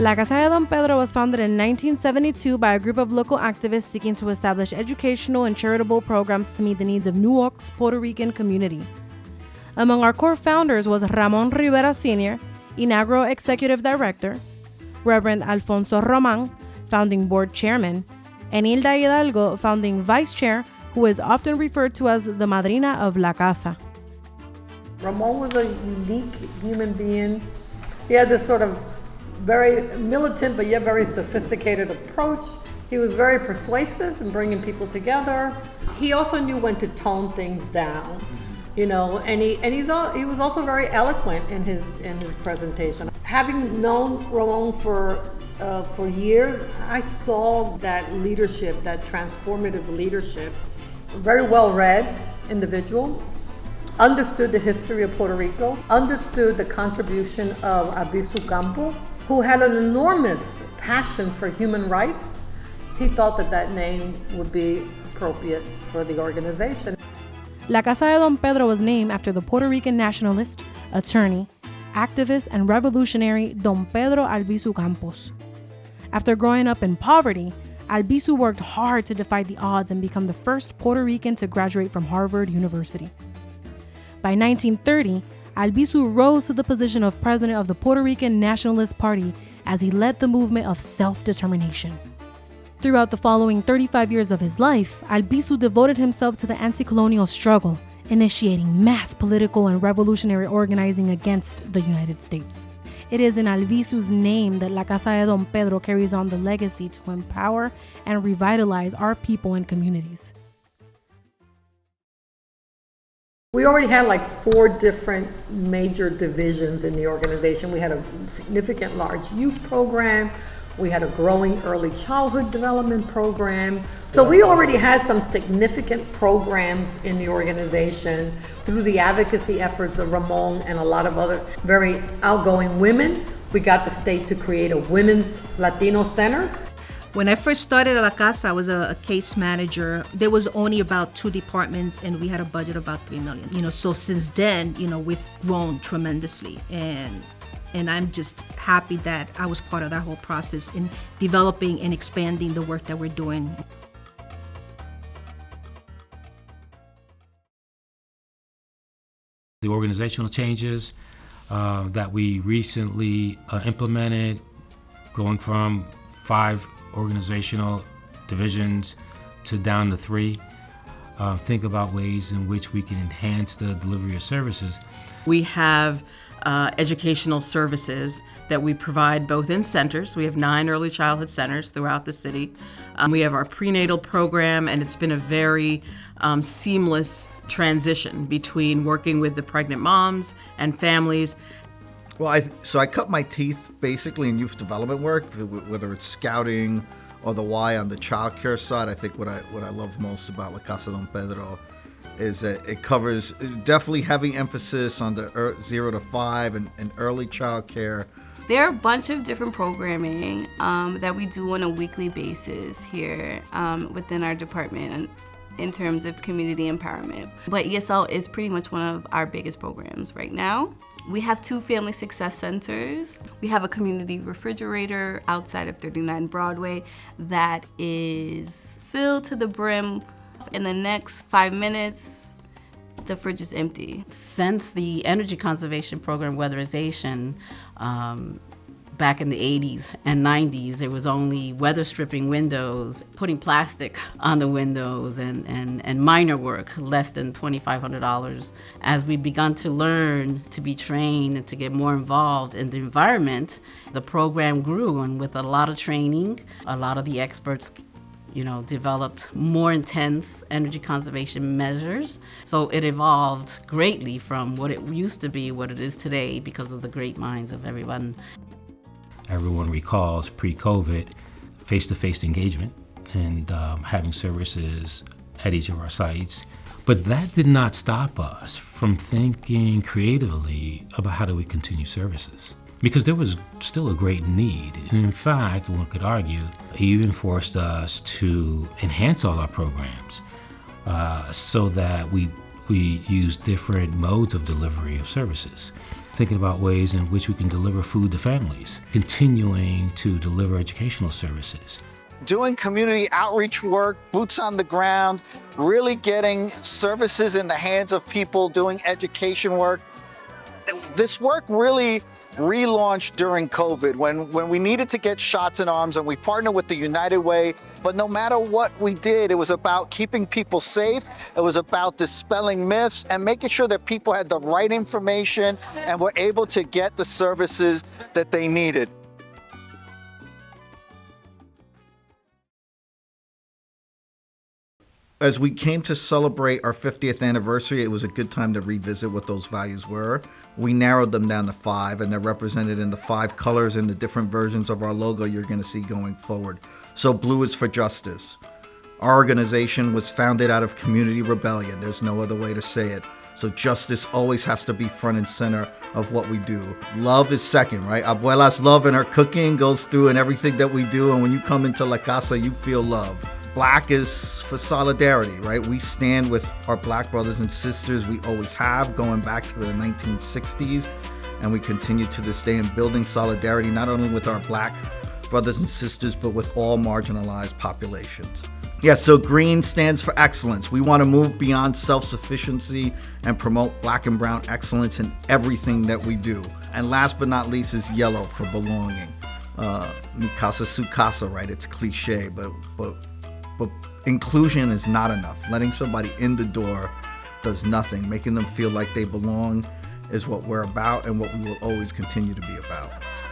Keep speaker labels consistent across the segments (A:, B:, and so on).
A: La Casa de Don Pedro was founded in 1972 by a group of local activists seeking to establish educational and charitable programs to meet the needs of Newark's Puerto Rican community. Among our core founders was Ramon Rivera Sr., inaugural executive director, Reverend Alfonso Roman, founding board chairman, and Hilda Hidalgo, founding vice chair, who is often referred to as the madrina of La Casa.
B: Ramon was a unique human being. He had this sort of very militant but yet very sophisticated approach. He was very persuasive in bringing people together. He also knew when to tone things down, and he was also very eloquent in his presentation. Having known Ramon for years, I saw that leadership, that transformative leadership. Very well read individual, understood the history of Puerto Rico, understood the contribution of Albizu Campo, who had an enormous passion for human rights. He thought that name would be appropriate for the organization.
A: La Casa de Don Pedro was named after the Puerto Rican nationalist, attorney, activist, and revolutionary Don Pedro Albizu Campos. After growing up in poverty, Albizu worked hard to defy the odds and become the first Puerto Rican to graduate from Harvard University. By 1930, Albizu rose to the position of president of the Puerto Rican Nationalist Party as he led the movement of self-determination. Throughout the following 35 years of his life, Albizu devoted himself to the anti-colonial struggle, initiating mass political and revolutionary organizing against the United States. It is in Albizu's name that La Casa de Don Pedro carries on the legacy to empower and revitalize our people and communities.
B: We already had 4 different major divisions in the organization. We had a significant large youth program. We had a growing early childhood development program. So we already had some significant programs in the organization through the advocacy efforts of Ramon and a lot of other very outgoing women. We got the state to create a women's Latino center.
C: When I first started at La Casa, I was a case manager. There was only about 2 departments and we had a budget of about $3 million. So since then, we've grown tremendously. And I'm just happy that I was part of that whole process in developing and expanding the work that we're doing.
D: The organizational changes that we recently implemented, going from 5 organizational divisions to down to 3, think about ways in which we can enhance the delivery of services.
E: We have educational services that we provide both in centers. We have 9 early childhood centers throughout the city. We have our prenatal program, and it's been a very seamless transition between working with the pregnant moms and families.
F: Well, I cut my teeth basically in youth development work, whether it's scouting or the Y on the child care side. I think what I love most about La Casa de Don Pedro is that it covers definitely heavy emphasis on the 0 to 5 and early child care.
G: There are a bunch of different programming that we do on a weekly basis here within our department in terms of community empowerment. But ESL is pretty much one of our biggest programs right now. We have 2 family success centers. We have a community refrigerator outside of 39 Broadway that is filled to the brim. In the next 5 minutes, the fridge is empty.
E: Since the energy conservation program weatherization, back in the 80s and 90s, there was only weather stripping windows, putting plastic on the windows and minor work, less than $2,500. As we begun to learn, to be trained, and to get more involved in the environment, the program grew, and with a lot of training, a lot of the experts developed more intense energy conservation measures. So it evolved greatly from what it used to be, what it is today, because of the great minds of everyone.
D: Everyone recalls pre-COVID face-to-face engagement and having services at each of our sites. But that did not stop us from thinking creatively about how do we continue services. Because there was still a great need. And in fact, one could argue, it even forced us to enhance all our programs so that we use different modes of delivery of services. thinking about ways in which we can deliver food to families, continuing to deliver educational services.
H: Doing community outreach work, boots on the ground, really getting services in the hands of people, doing education work. This work really relaunched during COVID when we needed to get shots in arms, and we partnered with the United Way. But no matter what we did, it was about keeping people safe. It was about dispelling myths and making sure that people had the right information and were able to get the services that they needed.
F: As we came to celebrate our 50th anniversary, it was a good time to revisit what those values were. We narrowed them down to 5, and they're represented in the 5 colors in the different versions of our logo you're going to see going forward. So blue is for justice. Our organization was founded out of community rebellion. There's no other way to say it. So justice always has to be front and center of what we do. Love is second, right? Abuela's love in her cooking goes through in everything that we do, and when you come into La Casa, you feel love. Black is for solidarity, right? We stand with our black brothers and sisters. We always have, going back to the 1960s, and we continue to this day in building solidarity, not only with our black brothers and sisters, but with all marginalized populations. Yeah, so green stands for excellence. We want to move beyond self-sufficiency and promote black and brown excellence in everything that we do. And last but not least is yellow for belonging. Mi casa, su casa, right? It's cliche, but inclusion is not enough. Letting somebody in the door does nothing. Making them feel like they belong is what we're about and what we will always continue to be about.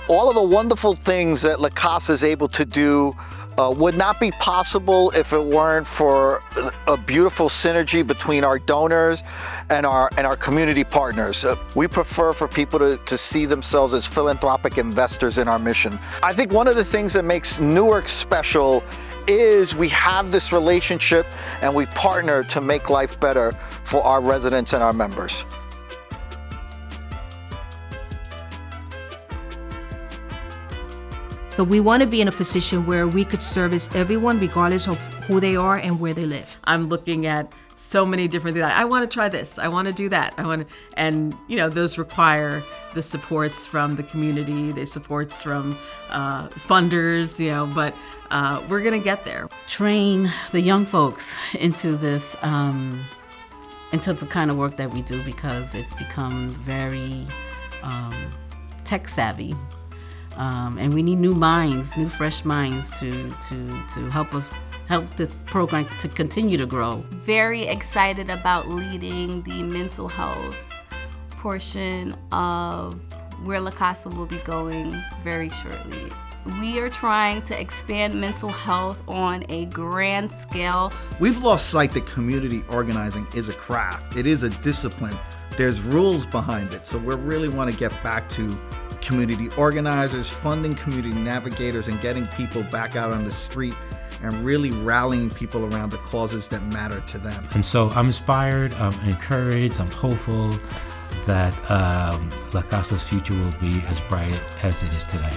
H: All of the wonderful things that La Casa is able to do would not be possible if it weren't for a beautiful synergy between our donors and our community partners. We prefer for people to see themselves as philanthropic investors in our mission. I think one of the things that makes Newark special is we have this relationship and we partner to make life better for our residents and our members.
C: So we want to be in a position where we could service everyone regardless of who they are and where they live.
I: I'm looking at so many different things. I want to try this. I want to do that. And those require the supports from the community, the supports from funders, but we're going to get there.
E: Train the young folks into this, into the kind of work that we do, because it's become very tech savvy. And we need new minds, new fresh minds to help the program to continue to grow.
G: Very excited about leading the mental health portion of where La Casa will be going very shortly. We are trying to expand mental health on a grand scale.
F: We've lost sight that community organizing is a craft. It is a discipline. There's rules behind it. So we really want to get back to community organizers, funding community navigators, and getting people back out on the street and really rallying people around the causes that matter to them.
D: And so I'm inspired, I'm encouraged, I'm hopeful that La Casa's future will be as bright as it is today.